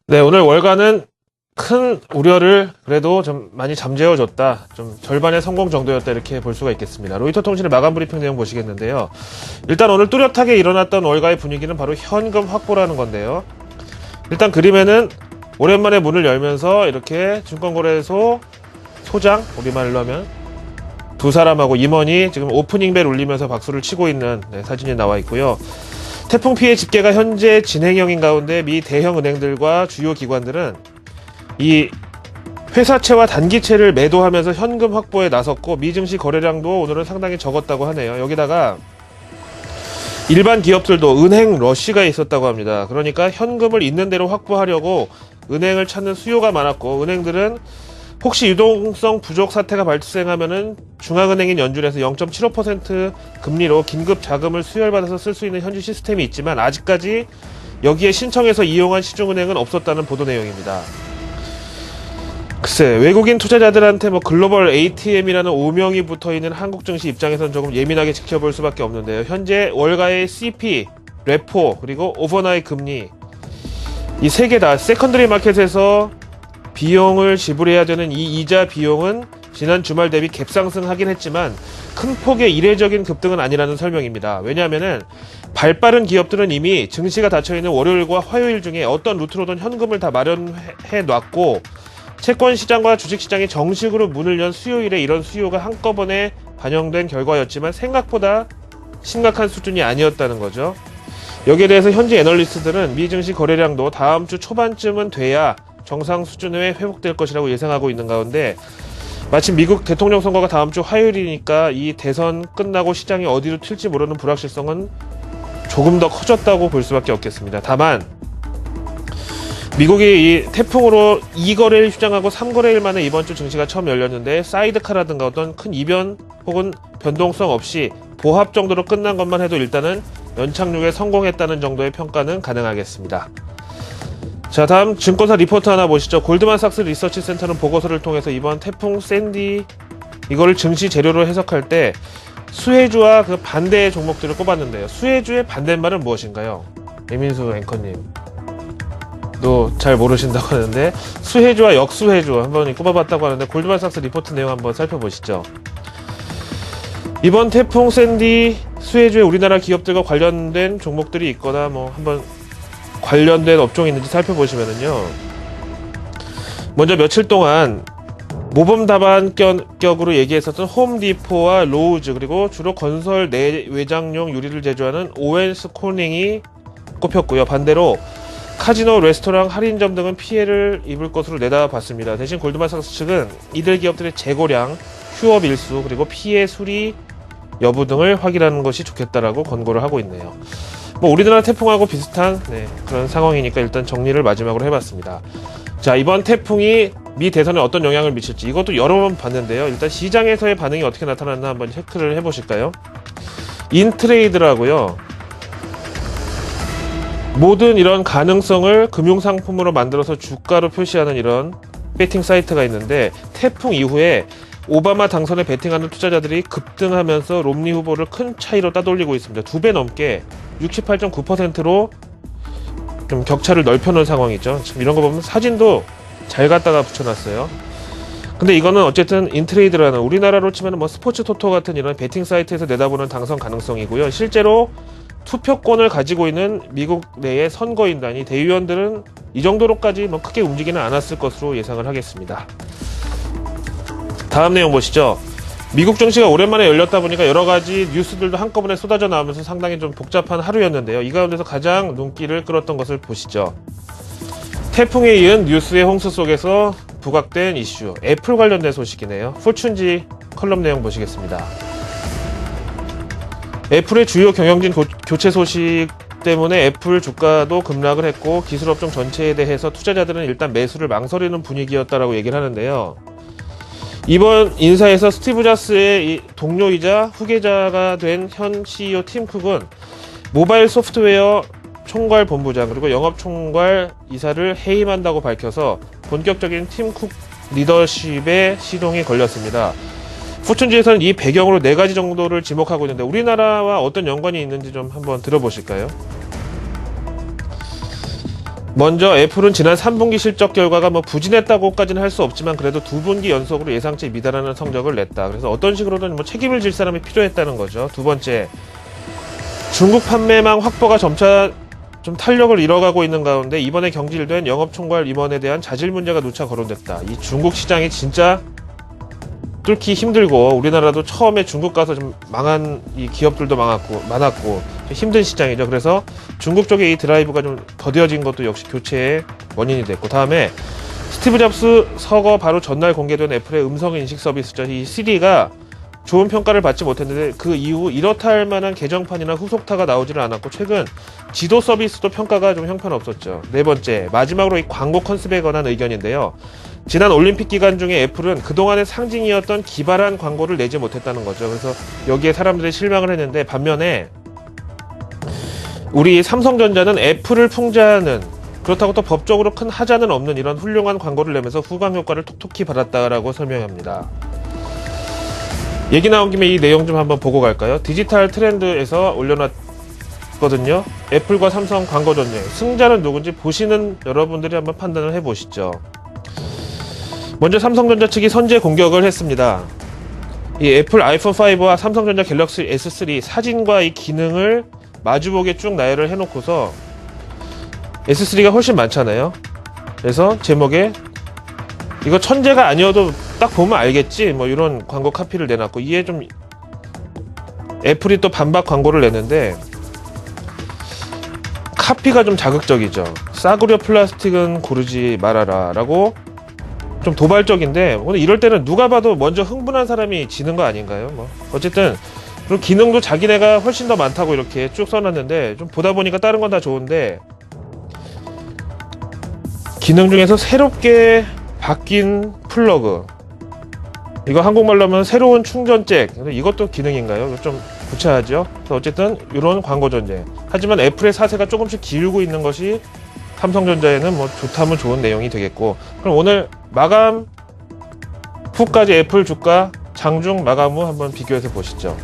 네, 오늘 월가는 큰 우려를 그래도 좀 많이 잠재워줬다. 좀 절반의 성공 정도였다. 이렇게 볼 수가 있겠습니다. 로이터 통신의 마감 브리핑 내용 보시겠는데요. 일단 오늘 뚜렷하게 일어났던 월가의 분위기는 바로 현금 확보라는 건데요. 일단 그림에는 오랜만에 문을 열면서 이렇게 증권거래소 소장, 우리말로 하면 두 사람하고 임원이 지금 오프닝 벨 울리면서 박수를 치고 있는 사진이 나와 있고요. 태풍 피해 집계가 현재 진행형인 가운데 미 대형 은행들과 주요 기관들은 이 회사채와 단기채를 매도하면서 현금 확보에 나섰고, 미 증시 거래량도 오늘은 상당히 적었다고 하네요. 여기다가 일반 기업들도 은행 러쉬가 있었다고 합니다. 그러니까 현금을 있는 대로 확보하려고 은행을 찾는 수요가 많았고, 은행들은 혹시 유동성 부족 사태가 발생하면은 중앙은행인 연준에서 0.75% 금리로 긴급 자금을 수혈받아서 쓸 수 있는 현지 시스템이 있지만 아직까지 여기에 신청해서 이용한 시중은행은 없었다는 보도 내용입니다. 글쎄, 외국인 투자자들한테 글로벌 ATM이라는 오명이 붙어있는 한국 증시 입장에서는 조금 예민하게 지켜볼 수밖에 없는데요. 현재 월가의 CP, 레포, 그리고 오버나잇 금리, 이 세 개 다 세컨더리 마켓에서 비용을 지불해야 되는 이 이자 비용은 지난 주말 대비 갭상승하긴 했지만 큰 폭의 이례적인 급등은 아니라는 설명입니다. 왜냐하면은 발빠른 기업들은 이미 증시가 닫혀있는 월요일과 화요일 중에 어떤 루트로든 현금을 다 마련해 놨고, 채권 시장과 주식 시장이 정식으로 문을 연 수요일에 이런 수요가 한꺼번에 반영된 결과였지만 생각보다 심각한 수준이 아니었다는 거죠. 여기에 대해서 현지 애널리스트들은 미 증시 거래량도 다음 주 초반쯤은 돼야 정상 수준에 회복될 것이라고 예상하고 있는 가운데, 마침 미국 대통령 선거가 다음 주 화요일이니까 이 대선 끝나고 시장이 어디로 튈지 모르는 불확실성은 조금 더 커졌다고 볼 수밖에 없겠습니다. 다만 미국이 이 태풍으로 2거래일 휴장하고 3거래일 만에 이번 주 증시가 처음 열렸는데, 사이드카라든가 어떤 큰 이변 혹은 변동성 없이 보합 정도로 끝난 것만 해도 일단은 연착륙에 성공했다는 정도의 평가는 가능하겠습니다. 자, 다음 증권사 리포트 하나 보시죠. 골드만삭스 리서치 센터는 보고서를 통해서 이번 태풍 샌디, 이거를 증시 재료로 해석할 때 수혜주와 그 반대의 종목들을 꼽았는데요. 수혜주의 반대말은 무엇인가요? 예민수 앵커님 도 잘 모르신다고 하는데, 수혜주와 역수혜주 한번 꼽아봤다고 하는데, 골드만삭스 리포트 내용 한번 살펴보시죠. 이번 태풍 샌디 수혜주의 우리나라 기업들과 관련된 종목들이 있거나 한번 관련된 업종이 있는지 살펴보시면은요, 먼저 며칠 동안 모범 답안격으로 얘기했었던 홈디포와 로우즈, 그리고 주로 건설 내외장용 유리를 제조하는 오웬스 코닝이 꼽혔고요. 반대로 카지노, 레스토랑, 할인점 등은 피해를 입을 것으로 내다봤습니다. 대신 골드만삭스 측은 이들 기업들의 재고량, 휴업 일수, 그리고 피해 수리 여부 등을 확인하는 것이 좋겠다라고 권고를 하고 있네요. 우리나라 태풍하고 비슷한 그런 상황이니까 일단 정리를 마지막으로 해봤습니다. 자, 이번 태풍이 미 대선에 어떤 영향을 미칠지 이것도 여러 번 봤는데요. 일단 시장에서의 반응이 어떻게 나타났나 한번 체크를 해보실까요? 인트레이드라고요, 모든 이런 가능성을 금융상품으로 만들어서 주가로 표시하는 이런 배팅 사이트가 있는데, 태풍 이후에 오바마 당선에 베팅하는 투자자들이 급등하면서 롬니 후보를 큰 차이로 따돌리고 있습니다. 2배 넘게 68.9%로 좀 격차를 넓혀놓은 상황이죠. 지금 이런 거 보면 사진도 잘 갖다가 붙여놨어요. 근데 이거는 어쨌든 인트레이드라는, 우리나라로 치면 스포츠 토토 같은 이런 베팅 사이트에서 내다보는 당선 가능성이고요. 실제로 투표권을 가지고 있는 미국 내의 선거인단이, 대의원들은 이 정도로까지 크게 움직이는 않았을 것으로 예상을 하겠습니다. 다음 내용 보시죠. 미국 증시가 오랜만에 열렸다 보니까 여러 가지 뉴스들도 한꺼번에 쏟아져 나오면서 상당히 좀 복잡한 하루였는데요. 이 가운데서 가장 눈길을 끌었던 것을 보시죠. 태풍에 이은 뉴스의 홍수 속에서 부각된 이슈, 애플 관련된 소식이네요. 포춘지 컬럼 내용 보시겠습니다. 애플의 주요 경영진 교체 소식 때문에 애플 주가도 급락을 했고, 기술업종 전체에 대해서 투자자들은 일단 매수를 망설이는 분위기였다라고 얘기를 하는데요. 이번 인사에서 스티브 잡스의 이 동료이자 후계자가 된 현 CEO 팀 쿡은 모바일 소프트웨어 총괄 본부장 그리고 영업 총괄 이사를 해임한다고 밝혀서 본격적인 팀 쿡 리더십에 시동이 걸렸습니다. 포춘지에서는 이 배경으로 4가지 정도를 지목하고 있는데, 우리나라와 어떤 연관이 있는지 좀 한번 들어보실까요? 먼저 애플은 지난 3분기 실적 결과가 뭐 부진했다고까지는 할 수 없지만 그래도 2분기 연속으로 예상치에 미달하는 성적을 냈다. 그래서 어떤 식으로든 뭐 책임을 질 사람이 필요했다는 거죠. 두 번째, 중국 판매망 확보가 점차 좀 탄력을 잃어가고 있는 가운데 이번에 경질된 영업총괄 임원에 대한 자질 문제가 누차 거론됐다. 이 중국 시장이 진짜 뚫기 힘들고 우리나라도 처음에 중국 가서 좀 망한 이 기업들도 많았고 좀 힘든 시장이죠. 그래서 중국 쪽에 이 드라이브가 좀 더뎌진 것도 역시 교체의 원인이 됐고, 다음에 스티브 잡스 서거 바로 전날 공개된 애플의 음성 인식 서비스죠. 이 시리가 좋은 평가를 받지 못했는데 그 이후 이렇다 할 만한 개정판이나 후속타가 나오지는 않았고 최근 지도 서비스도 평가가 좀 형편없었죠. 네 번째, 마지막으로 이 광고 컨셉에 관한 의견인데요. 지난 올림픽 기간 중에 애플은 그동안의 상징이었던 기발한 광고를 내지 못했다는 거죠. 그래서 여기에 사람들이 실망을 했는데, 반면에 우리 삼성전자는 애플을 풍자하는, 그렇다고 또 법적으로 큰 하자는 없는 이런 훌륭한 광고를 내면서 후광 효과를 톡톡히 받았다라고 설명합니다. 얘기 나온 김에 이 내용 좀 한번 보고 갈까요? 디지털 트렌드에서 올려놨거든요. 애플과 삼성 광고 전쟁. 승자는 누군지 보시는 여러분들이 한번 판단을 해보시죠. 먼저 삼성전자 측이 선제 공격을 했습니다. 이 애플 아이폰 5와 삼성전자 갤럭시 S3 사진과 이 기능을 마주보게 쭉 나열을 해놓고서 S3가 훨씬 많잖아요. 그래서 제목에 이거 천재가 아니어도 딱 보면 알겠지 뭐 이런 광고 카피를 내놨고, 이에 좀 애플이 또 반박 광고를 냈는데 카피가 좀 자극적이죠. 싸구려 플라스틱은 고르지 말아라 라고 좀 도발적인데, 오늘 이럴 때는 누가 봐도 먼저 흥분한 사람이 지는 거 아닌가요? 뭐 어쨌든 그리고 기능도 자기네가 훨씬 더 많다고 이렇게 쭉 써놨는데, 좀 보다 보니까 다른 건 다 좋은데 기능 중에서 새롭게 바뀐 플러그, 이거 한국말로 하면 새로운 충전잭, 이것도 기능인가요? 좀 구차하죠. 그래서 어쨌든 이런 광고 전쟁. 하지만 애플의 사세가 조금씩 기울고 있는 것이 삼성전자에는 뭐 좋다면 좋은 내용이 되겠고, 그럼 오늘 마감 후까지 애플 주가 장중 마감 후 한번 비교해서 보시죠.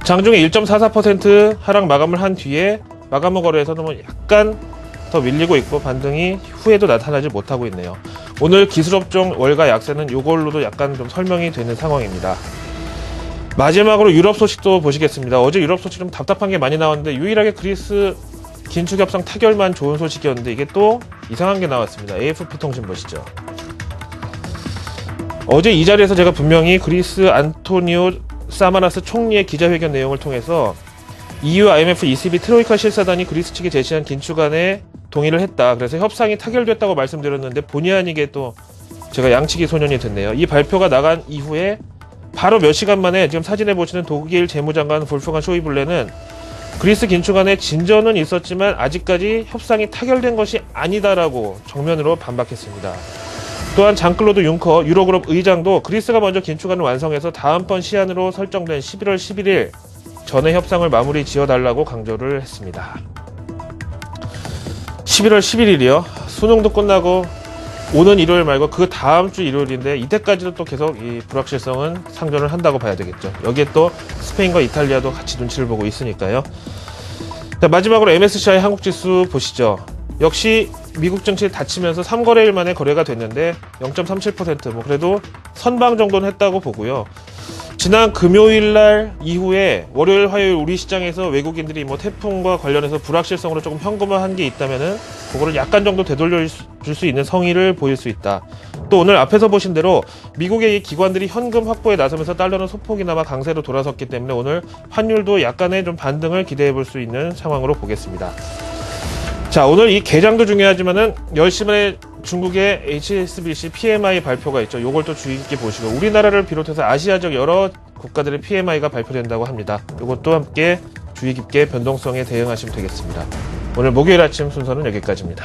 장중에 1.44% 하락 마감을 한 뒤에 마감 후 거래에서는 뭐 약간 더 밀리고 있고 반등이 후에도 나타나지 못하고 있네요. 오늘 기술업종 월가 약세는 이걸로도 약간 좀 설명이 되는 상황입니다. 마지막으로 유럽 소식도 보시겠습니다. 어제 유럽 소식 좀 답답한 게 많이 나왔는데 유일하게 그리스 긴축 협상 타결만 좋은 소식이었는데 이게 또 이상한 게 나왔습니다. AFP 통신 보시죠. 어제 이 자리에서 제가 분명히 그리스 안토니오 사마나스 총리의 기자회견 내용을 통해서 EU, IMF, ECB 트로이카 실사단이 그리스 측에 제시한 긴축안에 동의를 했다. 그래서 협상이 타결됐다고 말씀드렸는데 본의 아니게 또 제가 양치기 소년이 됐네요. 이 발표가 나간 이후에 바로 몇 시간 만에 지금 사진에 보시는 독일 재무장관 볼프강 쇼이블레는 그리스 긴축안에 진전은 있었지만 아직까지 협상이 타결된 것이 아니다라고 정면으로 반박했습니다. 또한 장클로드 융커 유로그룹 의장도 그리스가 먼저 긴축안을 완성해서 다음번 시한으로 설정된 11월 11일 전에 협상을 마무리 지어달라고 강조를 했습니다. 11월 11일이요? 수능도 끝나고 오는 일요일 말고 그 다음 주 일요일인데 이때까지도 또 계속 이 불확실성은 상존을 한다고 봐야 되겠죠. 여기에 또 스페인과 이탈리아도 같이 눈치를 보고 있으니까요. 자, 마지막으로 MSCI 한국지수 보시죠. 역시 미국 증시 닫히면서 3거래일 만에 거래가 됐는데 0.37%, 뭐 그래도 선방 정도는 했다고 보고요. 지난 금요일 날 이후에 월요일, 화요일 우리 시장에서 외국인들이 뭐 태풍과 관련해서 불확실성으로 조금 현금화한 게 있다면은 그거를 약간 정도 되돌려 줄 수 있는 성의를 보일 수 있다. 또 오늘 앞에서 보신 대로 미국의 이 기관들이 현금 확보에 나서면서 달러는 소폭이나마 강세로 돌아섰기 때문에 오늘 환율도 약간의 좀 반등을 기대해 볼 수 있는 상황으로 보겠습니다. 자, 오늘 이 개장도 중요하지만은 10시 반에 중국의 HSBC PMI 발표가 있죠. 요걸 또 주의 깊게 보시고 우리나라를 비롯해서 아시아적 여러 국가들의 PMI가 발표된다고 합니다. 요것도 함께 주의 깊게 변동성에 대응하시면 되겠습니다. 오늘 목요일 아침 순서는 여기까지입니다.